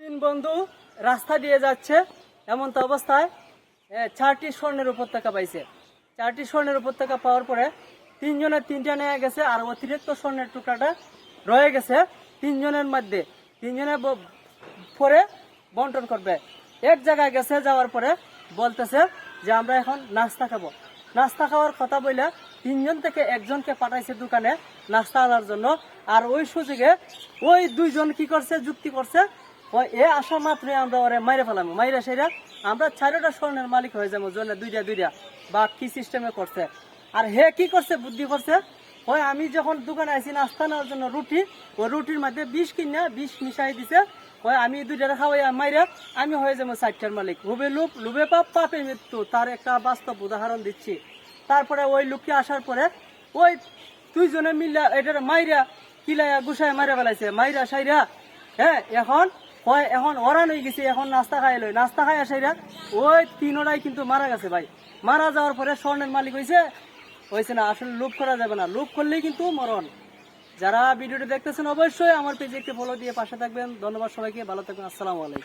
তিন বন্ধু রাস্তা দিয়ে যাচ্ছে, এমন তো অবস্থায় 4টি স্বর্ণের উপত্যকা পাইছে। 4টি স্বর্ণের উপত্যকা পাওয়ার পরে তিনজনের তিনটা নিয়ে গেছে, আর অতিরিক্ত স্বর্ণের টুকরাটা রয়ে গেছে তিনজনের মধ্যে। তিনজনে পরে বন্টন করবে। এক জায়গায় গেছে, যাওয়ার পরে বলতেছে যে আমরা এখন নাস্তা খাবো। নাস্তা খাওয়ার কথা বলে তিনজন থেকে একজনকে পাঠাইছে দোকানে নাস্তা আনার জন্য। আর ওই সুযোগে ওই দুইজন কি করছে, যুক্তি করছে, এ আসা মাত্রই আমরা ওরে মাইরে ফেলাম, মাইরা সেরা আমরা 4টা স্বর্ণের মালিক হয়ে যাবো, জন্য দুইটা বা কি সিস্টেমে করছে। আর হে কি করছে, বুদ্ধি করছে, ওই আমি যখন দোকানে আইছি নাস্তা নেওয়ার জন্য রুটি, ওই রুটির মধ্যে 20 কিনা 20 মিশাই দিছে। ওই আমি দুইটা খাওয়াই মাইরা আমি হয়ে যাবো 4টার মালিক। লোভে পাপ, পাপে মৃত্যু, তার একটা বাস্তব উদাহরণ দিচ্ছি। তারপরে ওই লোককে আসার পরে ওই দুইজনে মিলে এটার মাইরা কিলাইয়া গুছায় মাইরা ফেলাইছে, মাইরা সাইরা। হ্যাঁ, এখন ওরান হয়ে গেছে, এখন নাস্তা খাই লই, নাস্তা খাই আসাইরা ওই তিনোটাই কিন্তু মারা গেছে ভাই। মারা যাওয়ার পরে স্বর্ণের মালিক হয়েছে না। আসলে লোভ করা যাবে না, লোভ করলেই কিন্তু মরণ। যারা ভিডিওটি দেখতেছেন অবশ্যই আমার পেজে একটি ফলো দিয়ে পাশে থাকবেন। ধন্যবাদ সবাইকে, ভালো থাকবেন, আসসালামু আলাইকুম।